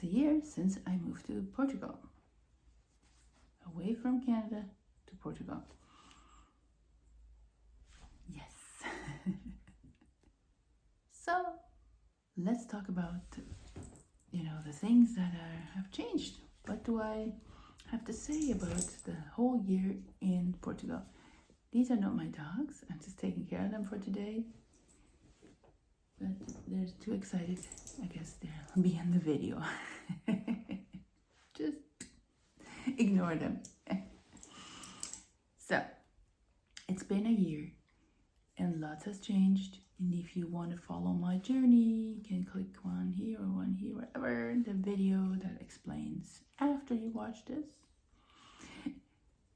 it's a year since I moved to Portugal. Away from Canada to Portugal. Yes. So let's talk about, the things that have changed. What do I have to say about the whole year in Portugal? These are not my dogs. I'm just taking care of them for today. But they're too excited. I guess they'll be in the video. Just ignore them. So, it's been a year and lots has changed. And if you want to follow my journey, you can click one here or one here, whatever, the video that explains after you watch this.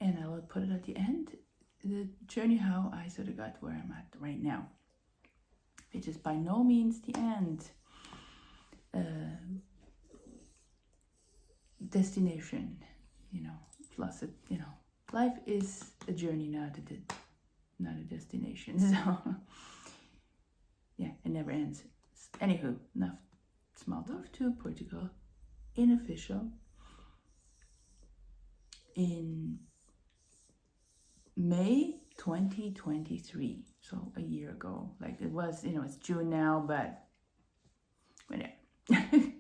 And I will put it at the end, the journey how I sort of got where I'm at right now. Which is by no means the end. Destination, plus it, life is a journey, not a destination. So, yeah, it never ends. Anywho, enough small talk. To Portugal, unofficial, in May 2023. So a year ago. Like it was, it's June now, but whatever. I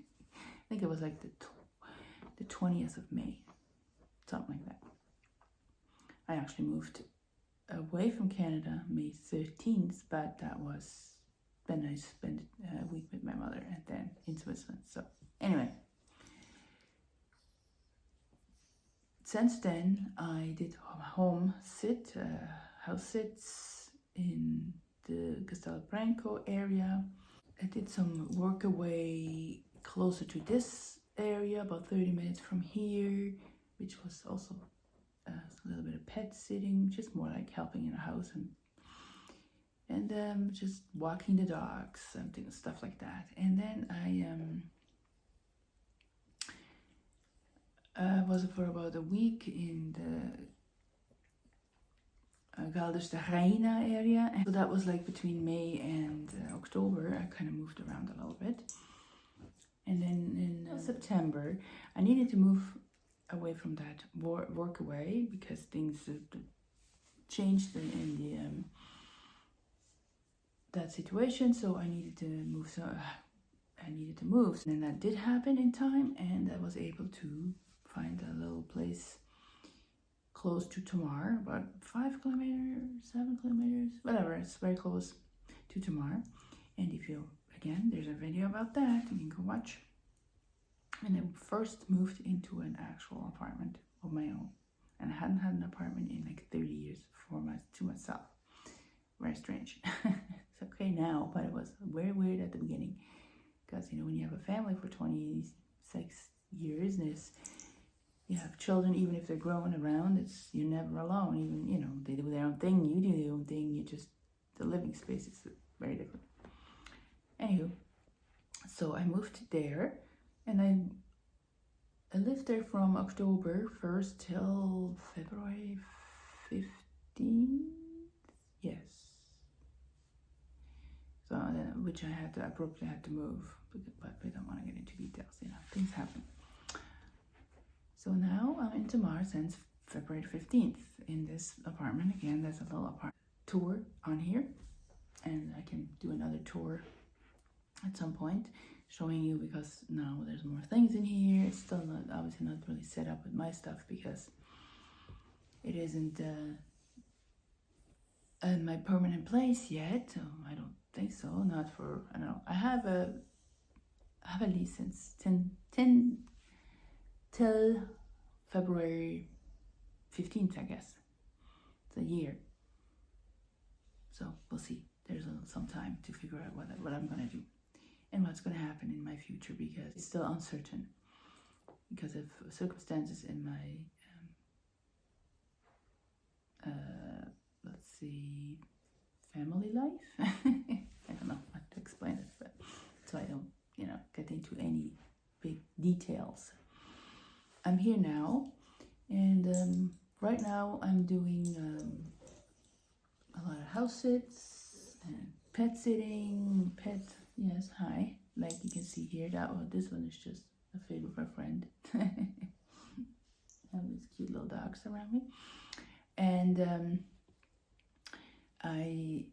think it was like the 20th of May. Something like that. I actually moved away from Canada May 13th, but that was, then I spent a week with my mother and then in Switzerland. So anyway, since then I did house sits in the Castelo Branco area. I did some work away closer to this area, about 30 minutes from here, which was also a little bit of pet sitting, just more like helping in a house and just walking the dogs, something, stuff like that. And then I was for about a week in the Galdes de Reina area. And so that was like between May and October. I kind of moved around a little bit. And then in September, I needed to move away from that work away because things changed in the that situation. So I needed to move. And that did happen in time, and I was able to find a little place close to Tamar, about 5 kilometers, 7 kilometers, whatever. It's very close to Tamar. And if you, again, there's a video about that, you can go watch. And I first moved into an actual apartment of my own. And I hadn't had an apartment in like 30 years to myself. Very strange. It's okay now, but it was very weird at the beginning. Because, when you have a family for 26 years, you have children, even if they're growing around, you're never alone. Even, they do their own thing, you do your own thing, the living space is very different. Anywho, so I moved there, and I lived there from October 1st till February 15th, yes. So, which I abruptly had to move, but we don't want to get into details, things happen. So now I'm in Tamar since February 15th in this apartment. Again, there's a little apartment tour on here, and I can do another tour at some point showing you, because now there's more things in here. It's still obviously not really set up with my stuff because it isn't in my permanent place yet. So I don't think so. Not for, I don't know. I have a lease since 10 till February 15th, I guess. It's a year. So we'll see. There's some time to figure out what I'm going to do and what's going to happen in my future, because it's still uncertain because of circumstances in my, family life. I don't know how to explain it, but so I don't, get into any big details. I'm here now, and right now I'm doing a lot of house sits and pet sitting. Yes, hi. Like you can see here, this one is just a favor for a friend. I have these cute little dogs around me. And I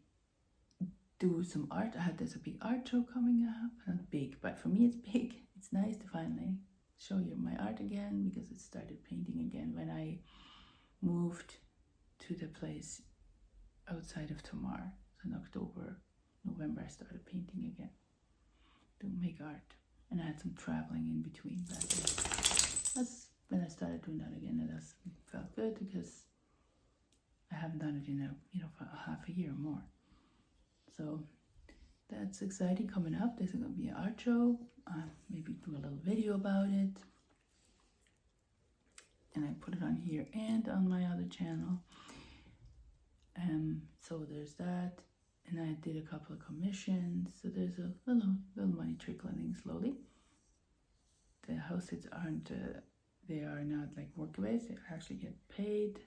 do some art. There's a big art show coming up. Not big, but for me it's big. It's nice to finally show you my art again, because it started painting again when I moved to the place outside of Tamar. So in October, November, I started painting again to make art. And I had some traveling in between, but that's when I started doing that again. And that felt good, because I haven't done it in for half a year or more. So that's exciting coming up. There's going to be an art show. Maybe do a little video about it. And I put it on here and on my other channel. So there's that. And I did a couple of commissions. So there's a little money trickling in slowly. The house sits aren't, they are not like workaways. They actually get paid.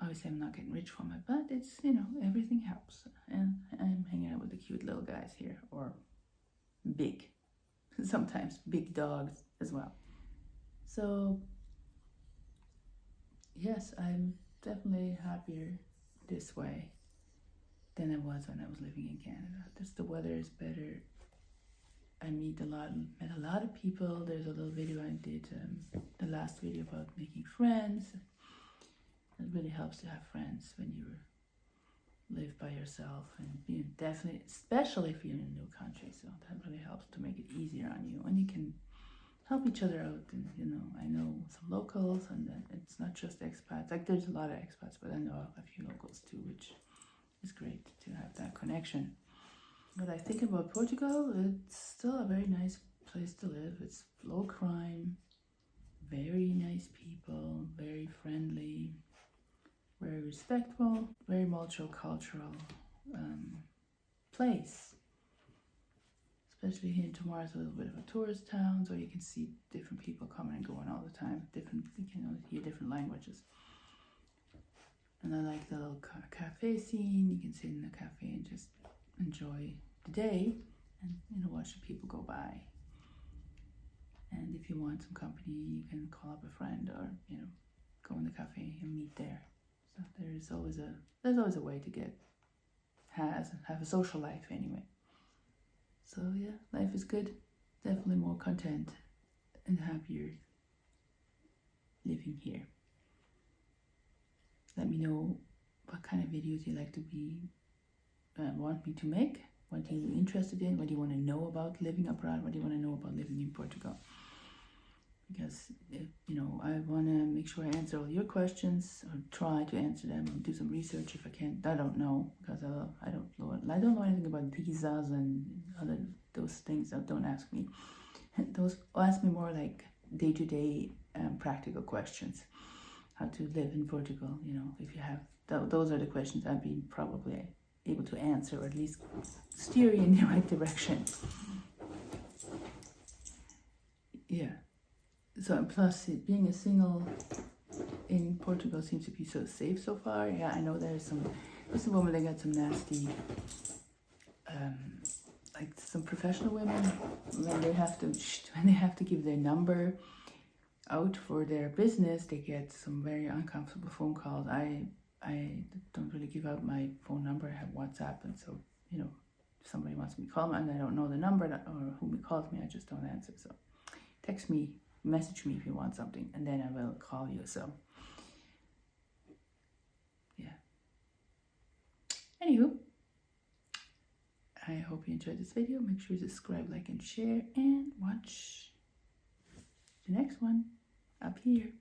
Obviously, I'm not getting rich from it, but it's, everything helps. And I'm hanging out with the cute little guys here, or big, sometimes big dogs as well. So, yes, I'm definitely happier this way than I was when I was living in Canada. Just the weather is better. I met a lot of people. There's a little video I did, the last video about making friends. It really helps to have friends when you live by yourself, and definitely, especially if you're in a new country. So that really helps to make it easier on you, and you can help each other out. And I know some locals, and it's not just expats. Like, there's a lot of expats, but I know a few locals too, which is great to have that connection. But I think about Portugal, it's still a very nice place to live. It's low crime, very nice people, very friendly, very respectful, very multicultural place. Especially here in Tamar, it's a little bit of a tourist town, so you can see different people coming and going all the time. You can hear different languages. And I like the little cafe scene. You can sit in the cafe and just enjoy the day and watch the people go by. And if you want some company, you can call up a friend, or go in the cafe and meet there. So there's always a way to have a social life anyway. So yeah, life is good. Definitely more content and happier living here. Let me know what kind of videos you like to want me to make. What are you interested in? What do you want to know about living abroad? What do you want to know about living in Portugal? Because I want to make sure I answer all your questions, or try to answer them, and do some research if I can. I don't know, because I don't know anything about visas and those things. Don't ask me. Ask me more like day-to-day practical questions. How to live in Portugal, if you have, those are the questions I'd be probably able to answer, or at least steer you in the right direction. Yeah. So plus, being a single in Portugal seems to be so safe so far. Yeah, I know there's a woman that got some nasty, like some professional women, when they have to give their number out for their business, they get some very uncomfortable phone calls. I don't really give out my phone number. I have WhatsApp, and so if somebody wants me to call me and I don't know the number or who calls me, I just don't answer. So text me, message me if you want something, and then I will call you. So yeah. Anywho, I hope you enjoyed this video. Make sure you subscribe, like, and share, and watch the next one up here.